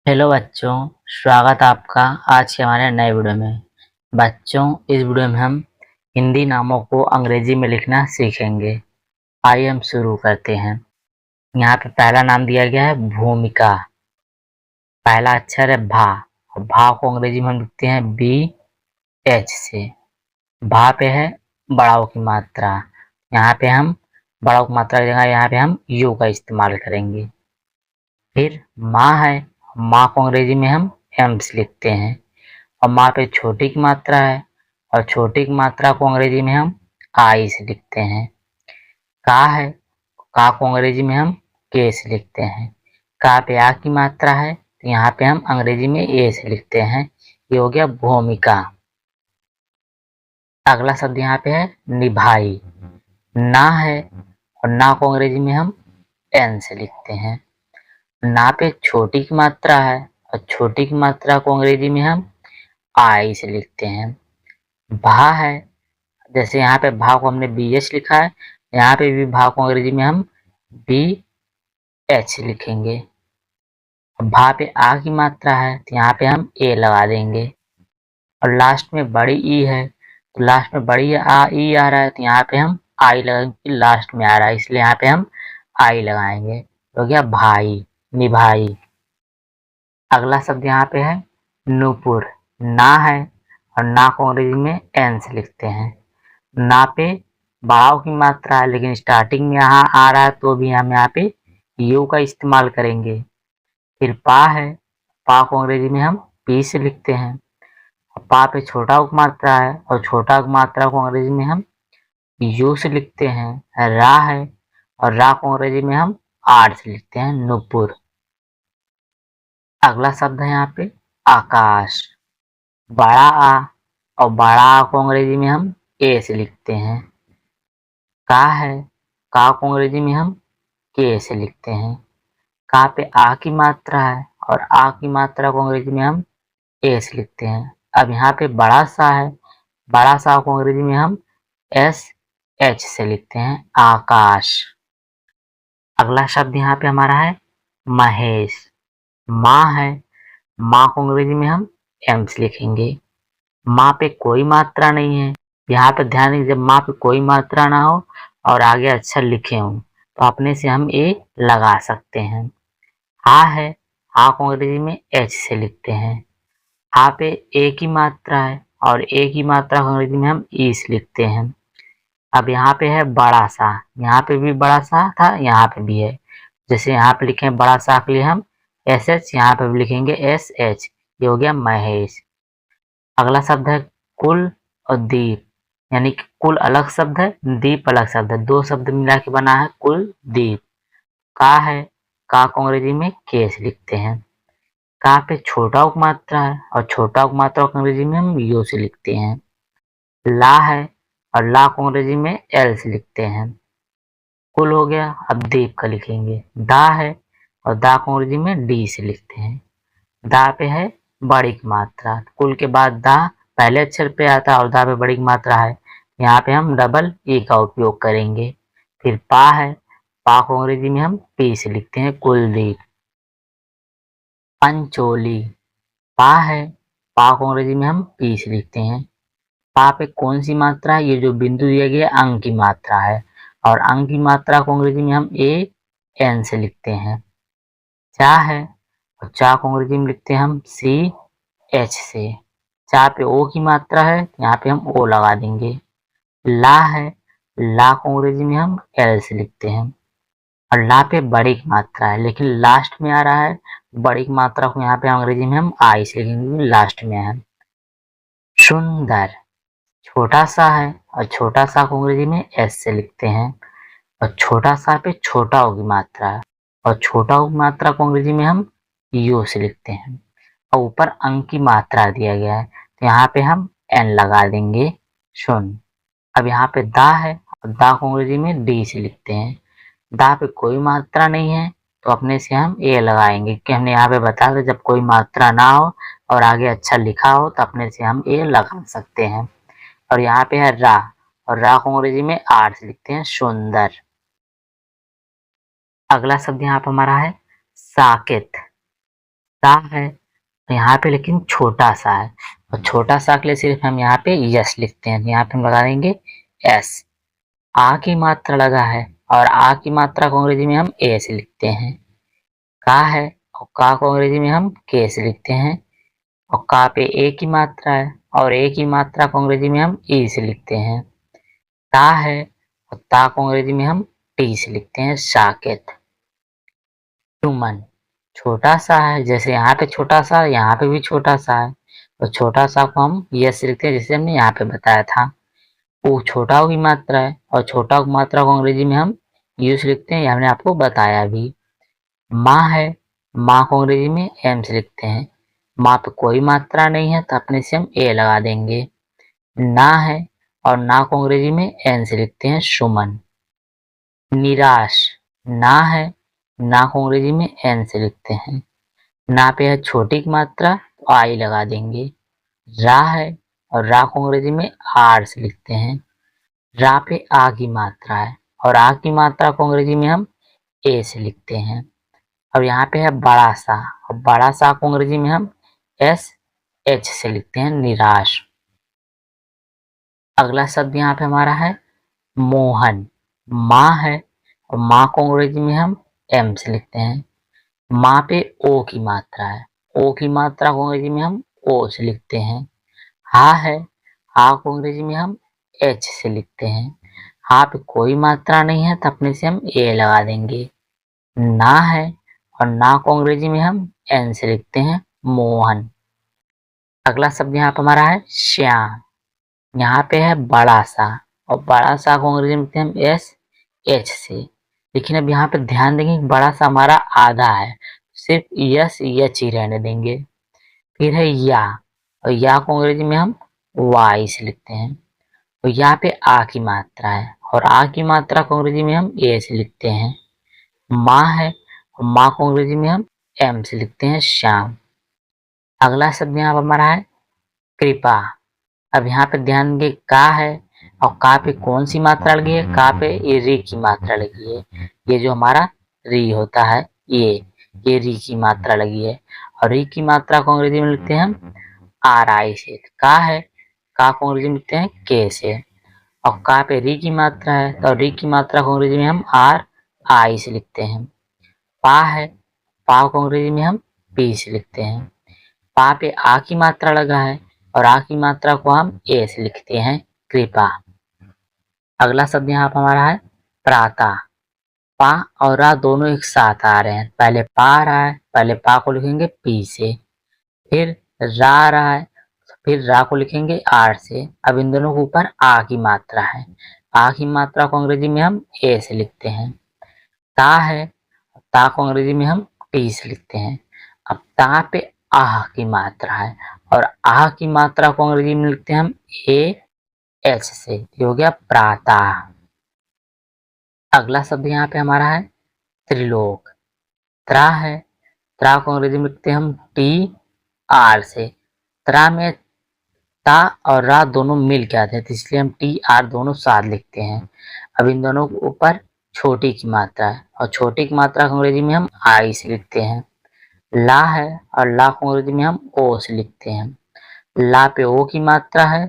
Hello बच्चों, स्वागत है आपका आज के हमारे नए वीडियो में। बच्चों, इस वीडियो में हम हिंदी नामों को अंग्रेजी में लिखना सीखेंगे। आइए हम शुरू करते हैं। यहाँ पे पहला नाम दिया गया है भूमिका। पहला अक्षर है भा, और भा को अंग्रेजी में हम लिखते हैं बी एच से। भा पे है बड़ाओ की मात्रा। यहाँ पे हम बड़ाओ की मात्रा की जगह यहाँ पे हम यू का इस्तेमाल करेंगे। फिर माँ है, माँ को अंग्रेजी में हम एम से लिखते हैं। और माँ पे छोटी की मात्रा है, और छोटी की मात्रा को अंग्रेजी में हम आई से लिखते हैं। का है, का को अंग्रेजी में हम के से लिखते हैं। का पे आ की मात्रा है, तो यहाँ पे हम अंग्रेजी में ए से लिखते हैं। ये हो गया भूमिका। अगला शब्द यहाँ पे है निभाई। ना है, और ना को अंग्रेजी में हम एन से लिखते हैं। ना पे छोटी की मात्रा है, और छोटी की मात्रा को अंग्रेजी में हम आई से लिखते हैं। भा है, जैसे यहाँ पे भा को हमने बी एच लिखा है, यहाँ पे भी भा को अंग्रेजी में हम बी एच लिखेंगे। भा पे आ की मात्रा है, तो यहाँ पे हम ए लगा देंगे। और लास्ट में बड़ी ई है, तो लास्ट में बड़ी ई आ रहा है, तो यहाँ पे हम आई लगाएंगे। लास्ट में आ रहा है इसलिए यहाँ पे हम आई लगाएंगे। तो हो गया भाई, निभाई। अगला शब्द यहाँ पे है नूपुर। ना है, और ना को अंग्रेजी में एन से लिखते हैं। ना पे बढ़ाव की मात्रा है, लेकिन स्टार्टिंग में यहाँ आ रहा है तो भी हम यहाँ पे यू का इस्तेमाल करेंगे। फिर पा है, पा को अंग्रेजी में हम पी से लिखते हैं। पा पे छोटा उप मात्रा है, और छोटा उप मात्रा को अंग्रेजी में हम यू से लिखते हैं। रा है, और रा को अंग्रेजी में हम आर से लिखते हैं, नुपुर। अगला शब्द है यहाँ पे आकाश। बड़ा आ, और बड़ा आ को अंग्रेजी में हम ए से लिखते हैं। का है, का को अंग्रेजी में हम के से लिखते हैं। का पे आ की मात्रा है, और आ की मात्रा को अंग्रेजी में हम ए से लिखते हैं। अब यहाँ पे बड़ा सा है, बड़ा सा को अंग्रेजी में हम एस एच से लिखते हैं, आकाश। अगला शब्द यहाँ पे हमारा है महेश। माँ है, माँ को अंग्रेजी में हम एम से लिखेंगे। माँ पे कोई मात्रा नहीं है, यहाँ पे ध्यान दीजिए, जब माँ पे कोई मात्रा ना हो और आगे अक्षर लिखे हों तो अपने से हम ए लगा सकते हैं। हा है, हा को अंग्रेजी में एच से लिखते हैं। हा पे ए की मात्रा है, और ए की मात्रा को अंग्रेजी में हम ई से लिखते हैं। अब यहाँ पे है बड़ा सा, यहाँ पे भी बड़ा सा था, यहाँ पे भी है। जैसे यहाँ पे लिखे हैं बड़ा सा के लिए हम एस एच, यहाँ पे भी लिखेंगे एस एच। ये हो गया महेश। अगला शब्द है कुल और दीप। यानी कि कुल अलग शब्द है, दीप अलग शब्द है, दो शब्द मिला के बना है कुल दीप। का है, का को अंग्रेजी में के से लिखते हैं। का पे छोटा उप मात्रा है, और छोटा उप मात्रा को अंग्रेजी में हम यू से लिखते हैं। ला है, और ला को अंग्रेजी में एल से लिखते हैं। कुल हो गया। अब दीप का लिखेंगे। दा है, और दा को अंग्रेजी में डी से लिखते हैं। दा पे है बड़ी की मात्रा, कुल के बाद दा पहले अक्षर पे आता है, और दा पे बड़ी की मात्रा है, यहाँ पे हम डबल ई का उपयोग करेंगे। फिर पा है, पा को अंग्रेजी में हम पी से लिखते हैं, कुलदीप। पंचोली। पा है, पा को अंग्रेजी में हम पी से लिखते हैं। पा पे कौन सी मात्रा है, ये जो बिंदु दिया गया अंग की मात्रा है, और अंग की मात्रा को अंग्रेजी में हम ए एन से लिखते हैं। चा है, और चा को अंग्रेजी में लिखते हैं हम सी एच से। चा पे ओ की मात्रा है, यहाँ पे हम ओ लगा देंगे। ला है, ला को अंग्रेजी में हम एल से लिखते हैं। और ला पे बड़ी की मात्रा है, लेकिन लास्ट में आ रहा है, बड़ी की मात्रा को यहाँ पे अंग्रेजी में हम आई से लिखेंगे, लास्ट में है। सुंदर। छोटा सा है, और छोटा सा को अंग्रेजी में एस से लिखते हैं। और छोटा सा पे छोटा ओ की मात्रा है, और छोटा ओ की मात्रा को अंग्रेजी में हम यू से लिखते हैं। और ऊपर अंक की मात्रा दिया गया है, तो यहाँ पे हम एन लगा देंगे, सुन। अब यहाँ पे दा है, और दा को अंग्रेजी में डी से लिखते हैं। दा पे कोई मात्रा नहीं है, तो अपने से हम ए लगाएंगे, कि हमने यहाँ पे बताया था जब कोई मात्रा ना हो और आगे अच्छा लिखा हो तो अपने से हम ए लगा सकते हैं। और यहाँ पे है रा, और रा को अंग्रेजी में आर से लिखते हैं, सुंदर। अगला शब्द यहाँ पे हमारा है साकेत। ता है तो यहाँ पे लेकिन छोटा सा है, और छोटा सा के लिए सिर्फ हम यहाँ पे यस लिखते हैं, यहाँ पे हम लगा देंगे एस। आ की मात्रा लगा है, और आ की मात्रा को अंग्रेजी में हम ए से लिखते हैं। का है और का को अंग्रेजी में हम के से लिखते हैं, और का पे ए की मात्रा है, और ए की मात्रा को अंग्रेजी में हम ई से लिखते हैं। ता है और ता को अंग्रेजी में हम टी से लिखते हैं, साकेत। सुमन छोटा सा है, जैसे यहाँ पे छोटा सा, यहाँ पे भी छोटा सा है, तो छोटा सा को हम यस लिखते हैं, जैसे हमने यहाँ पे बताया था। वो छोटा की मात्रा है, और छोटा की मात्रा को अंग्रेजी में हम यूज लिखते हैं, ये हमने आपको बताया भी। माँ है, माँ को अंग्रेजी में एम से लिखते हैं। माँ पे कोई मात्रा नहीं है तो अपने से हम ए लगा देंगे। ना है, और ना को अंग्रेजी में एन से लिखते हैं, सुमन। निराश ना है, ना को अंग्रेजी में एन से लिखते हैं। ना पे है छोटी की मात्रा तो आई लगा देंगे। रा है, और रा को अंग्रेजी में आर से लिखते हैं। रा पे आ की मात्रा है, और आ की मात्रा को अंग्रेजी में हम ए से लिखते हैं। अब यहाँ पे है बड़ा सा, और बड़ा सा को अंग्रेजी में हम एस एच से लिखते हैं, निराश। अगला शब्द यहाँ पे हमारा है मोहन। माँ है, और माँ को अंग्रेजी में हम एम से लिखते हैं। माँ पे ओ की मात्रा है, ओ की मात्रा को अंग्रेजी में हम ओ से लिखते हैं। हा है, हा को अंग्रेजी में हम एच से लिखते हैं। हा पे कोई मात्रा नहीं है तो अपने से हम ए लगा देंगे। ना है, और ना को अंग्रेजी में हम एन से लिखते हैं, मोहन। अगला शब्द यहाँ पे हमारा है श्याम। यहाँ पे है बड़ा सा, और बड़ा सा को अंग्रेजी में लिखते हैं हम एस एच से। लेकिन अब यहाँ पे ध्यान देंगे कि बड़ा सा हमारा आधा है, सिर्फ यस एच ही रहने देंगे। फिर है या, और या को अंग्रेजी में हम वाई से लिखते हैं। तो यहाँ पे आ की मात्रा है, और आ की मात्रा को अंग्रेजी में हम ए से लिखते हैं। माँ है, और माँ को अंग्रेजी में हम एम से लिखते हैं, श्याम। अगला शब्द यहाँ पर हमारा है कृपा। अब यहाँ पे ध्यान देंगे का है, और का पे कौन सी मात्रा लगी है, का पे ये री की मात्रा लगी है। ये जो हमारा री होता है, ये री की मात्रा लगी है, और री की मात्रा को अंग्रेजी में लिखते हैं हम आर आई से। का है, का को अंग्रेजी में लिखते हैं के से, और का पे री की मात्रा है तो री की मात्रा को अंग्रेजी में हम आर आई से लिखते हैं। पा है, पा को अंग्रेजी में हम पी से लिखते हैं। पा पे आ की मात्रा लगा है, और आ की मात्रा को हम ए से लिखते हैं, कृपा। अगला शब्द यहाँ पर हमारा है प्राता। पा और रा दोनों एक साथ आ रहे हैं, पहले पा आ रहा है, पहले पा को लिखेंगे पी से, फिर रा आ रहा है, फिर रा को लिखेंगे आर से। अब इन दोनों के ऊपर आ की मात्रा है, आ की मात्रा को अंग्रेजी में हम ए से लिखते हैं। ता है, ता को अंग्रेजी में हम टी से लिखते हैं। अब ता पे आह की मात्रा है, और आह की मात्रा को अंग्रेजी में लिखते हैं हम ए एच से। ये हो गया प्रातः। अगला शब्द यहाँ पे हमारा है त्रिलोक। त्रा है, त्रा को अंग्रेजी में लिखते हैं हम टी आर से। त्रा में ता और रा दोनों मिल के आते हैं, तो इसलिए हम टी आर दोनों साथ लिखते हैं। अब इन दोनों के ऊपर छोटी की मात्रा है, और छोटी की मात्रा को अंग्रेजी में हम आई से लिखते हैं। ला है, और ला को अंग्रेजी में हम ओ से लिखते हैं। ला पे ओ की मात्रा है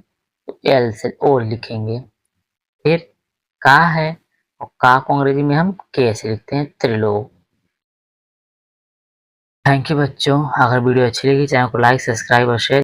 तो एल से ओ लिखेंगे। फिर का है, और का को अंग्रेजी में हम के से लिखते हैं, त्रिलोक। थैंक यू बच्चों, अगर वीडियो अच्छी लगी चैनल को लाइक सब्सक्राइब और शेयर